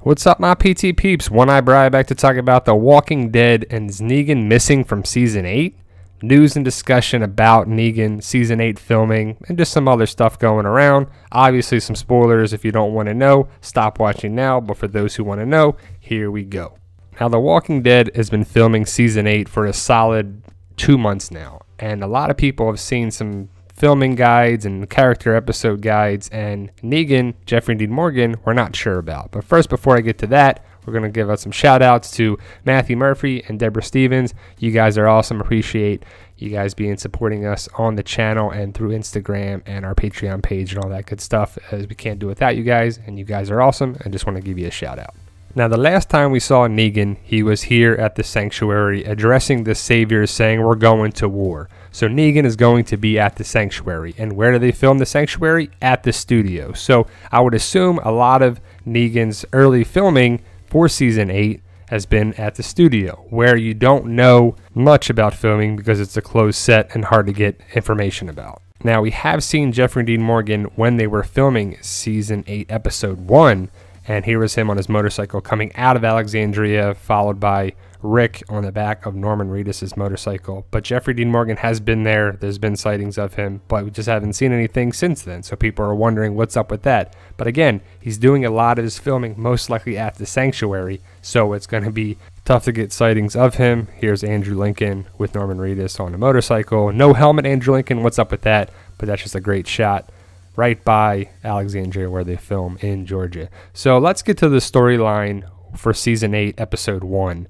What's up, my PT peeps? One Eye Bri back to talk about The Walking Dead and is Negan missing from Season 8? News and discussion about Negan Season 8 filming and just some other stuff going around. Obviously some spoilers. If you don't want to know, stop watching now. But for those who want to know, here we go. Now, The Walking Dead has been filming Season 8 for a solid 2 months now. And a lot of people have seen some filming guides and character episode guides, and Negan, Jeffrey Dean Morgan, we're not sure about. But first, before I get to that, we're going to give out some shout outs to Matthew Murphy and Deborah Stevens. You guys are awesome. Appreciate you guys supporting us on the channel and through Instagram and our Patreon page and all that good stuff, as we can't do without you guys, and you guys are awesome. I just want to give you a shout out. Now, the last time we saw Negan, he was here at the Sanctuary addressing the Saviors, saying we're going to war. So Negan is going to be at the Sanctuary. And where do they film the Sanctuary? At the studio. So I would assume a lot of Negan's early filming for Season 8 has been at the studio, where you don't know much about filming because it's a closed set and hard to get information about. Now, we have seen Jeffrey Dean Morgan when they were filming Season 8, Episode 1, and here was him on his motorcycle coming out of Alexandria, followed by Rick on the back of Norman Reedus' motorcycle. But Jeffrey Dean Morgan has been there. There's been sightings of him, but we just haven't seen anything since then. So people are wondering what's up with that. But again, he's doing a lot of his filming most likely at the Sanctuary, so it's going to be tough to get sightings of him. Here's Andrew Lincoln with Norman Reedus on a motorcycle. No helmet, Andrew Lincoln. What's up with that? But that's just a great shot right by Alexandria where they film in Georgia. So let's get to the storyline for Season 8, Episode 1.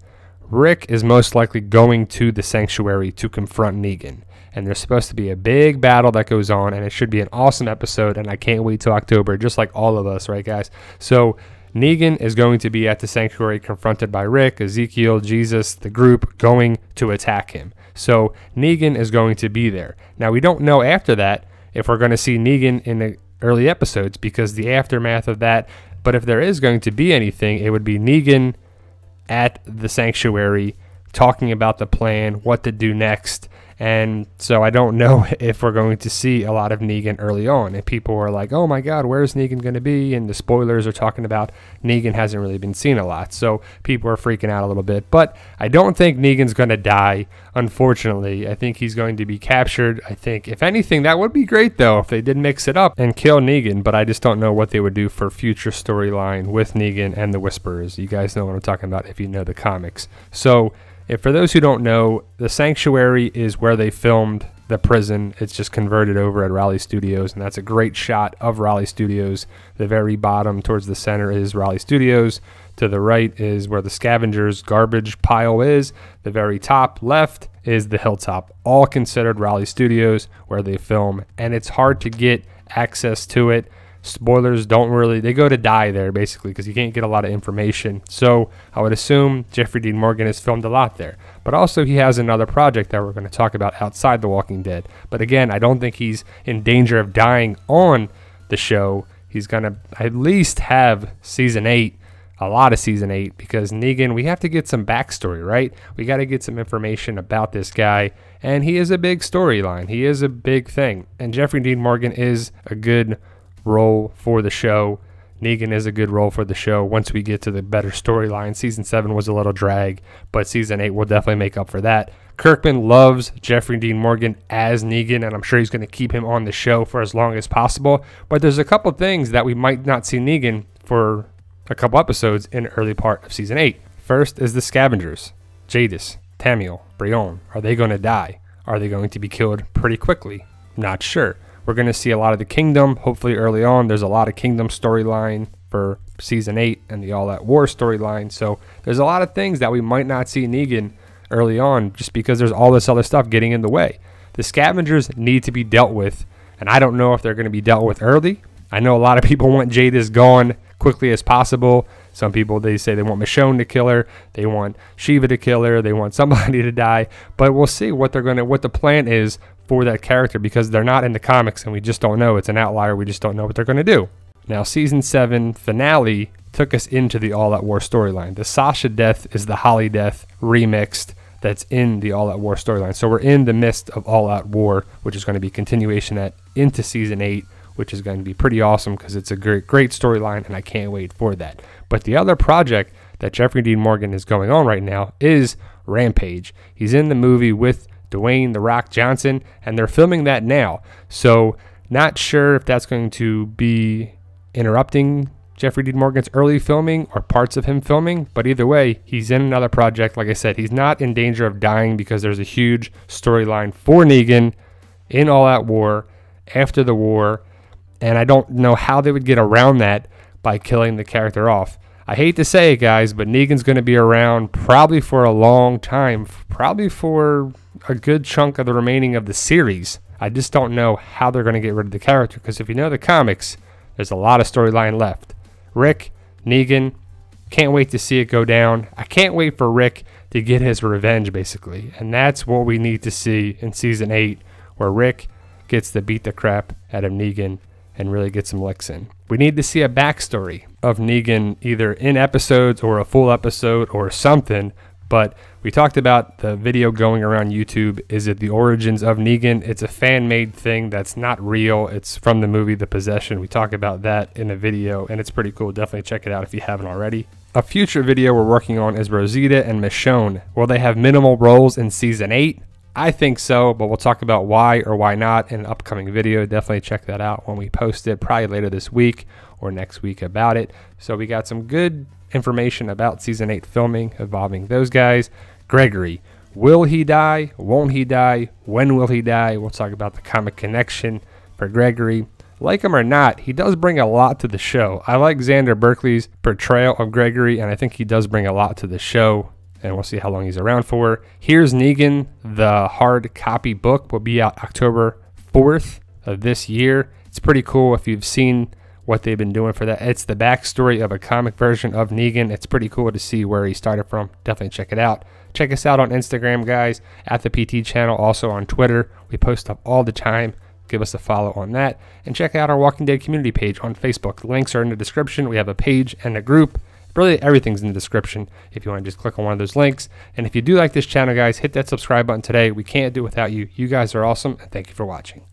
Rick is most likely going to the Sanctuary to confront Negan. And there's supposed to be a big battle that goes on, and it should be an awesome episode, and I can't wait till October, just like all of us, right, guys? So Negan is going to be at the Sanctuary confronted by Rick, Ezekiel, Jesus, the group going to attack him. So Negan is going to be there. Now, we don't know after that if we're going to see Negan in the early episodes because the aftermath of that, but if there is going to be anything, it would be Negan at the Sanctuary talking about the plan, what to do next. And so I don't know if we're going to see a lot of Negan early on. And people are like, oh my God, where's Negan going to be? And the spoilers are talking about Negan hasn't really been seen a lot. So people are freaking out a little bit. But I don't think Negan's going to die, unfortunately. I think he's going to be captured. I think, if anything, that would be great, though, if they did mix it up and kill Negan. But I just don't know what they would do for future storyline with Negan and the Whisperers. You guys know what I'm talking about if you know the comics. So, if for those who don't know, the Sanctuary is where they filmed the prison. It's just converted over at Raleigh Studios, and that's a great shot of Raleigh Studios. The very bottom towards the center is Raleigh Studios. To the right is where the scavengers garbage pile is. The very top left is the hilltop, all considered Raleigh Studios where they film, and it's hard to get access to it. Spoilers don't really, they go to die there basically because you can't get a lot of information. So I would assume Jeffrey Dean Morgan has filmed a lot there. But also he has another project that we're going to talk about outside The Walking Dead. But again, I don't think he's in danger of dying on the show. He's going to at least have Season 8, a lot of Season 8, because Negan, we have to get some backstory, right? We got to get some information about this guy. And he is a big storyline. He is a big thing. And Jeffrey Dean Morgan is a good role for the show. Negan is a good role for the show once we get to the better storyline. Season 7 was a little drag, but Season 8 will definitely make up for that. Kirkman loves Jeffrey Dean Morgan as Negan, and I'm sure he's going to keep him on the show for as long as possible. But there's a couple things that we might not see Negan for a couple episodes in the early part of Season 8. First is the scavengers. Jadis, Tamiel, Brion. Are they going to die? Are they going to be killed pretty quickly? Not sure. We're going to see a lot of the Kingdom, hopefully early on. There's a lot of Kingdom storyline for Season 8 and the All Out War storyline. So there's a lot of things that we might not see Negan early on just because there's all this other stuff getting in the way. The scavengers need to be dealt with, and I don't know if they're going to be dealt with early. I know a lot of people want Jadis gone quickly as possible. Some people, they say they want Michonne to kill her. They want Shiva to kill her. They want somebody to die. But we'll see what the plan is for that character because they're not in the comics and we just don't know. It's an outlier. We just don't know what they're going to do. Now, Season 7 finale took us into the All Out War storyline. The Sasha death is the Holly death remixed that's in the All Out War storyline. So we're in the midst of All Out War, which is going to be continuation into Season 8 which is going to be pretty awesome because it's a great storyline, and I can't wait for that. But the other project that Jeffrey Dean Morgan is going on right now is Rampage. He's in the movie with Dwayne "The Rock" Johnson, and they're filming that now. So not sure if that's going to be interrupting Jeffrey Dean Morgan's early filming or parts of him filming, but either way, he's in another project. Like I said, he's not in danger of dying because there's a huge storyline for Negan in All Out War, after the war, and I don't know how they would get around that by killing the character off. I hate to say it, guys, but Negan's going to be around probably for a long time, probably for a good chunk of the remaining of the series. I just don't know how they're going to get rid of the character, because if you know the comics, there's a lot of storyline left. Rick, Negan, can't wait to see it go down. I can't wait for Rick to get his revenge, basically. And that's what we need to see in Season 8, where Rick gets to beat the crap out of Negan and really get some licks in. We need to see a backstory of Negan, either in episodes or a full episode or something. But we talked about the video going around YouTube. Is it the origins of Negan? It's a fan-made thing that's not real. It's from the movie The Possession. We talk about that in the video, and it's pretty cool. Definitely check it out if you haven't already. A future video we're working on is Rosita and Michonne. Will they have minimal roles in Season 8? I think so, but we'll talk about why or why not in an upcoming video. Definitely check that out when we post it, probably later this week or next week about it. So we got some good information about Season 8 filming involving those guys. Gregory, will he die? Won't he die? When will he die? We'll talk about the comic connection for Gregory. Like him or not, he does bring a lot to the show. I like Xander Berkeley's portrayal of Gregory, and I think he does bring a lot to the show, and we'll see how long he's around for. Here's Negan. The hard copy book will be out October 4th of this year. It's pretty cool if you've seen what they've been doing for that. It's the backstory of a comic version of Negan. It's pretty cool to see where he started from. Definitely check it out. Check us out on Instagram, guys, at the PT channel, also on Twitter. We post up all the time. Give us a follow on that. And check out our Walking Dead community page on Facebook. The links are in the description. We have a page and a group. Really, everything's in the description if you want to just click on one of those links. And if you do like this channel, guys, hit that subscribe button today. We can't do it without you. You guys are awesome, and thank you for watching.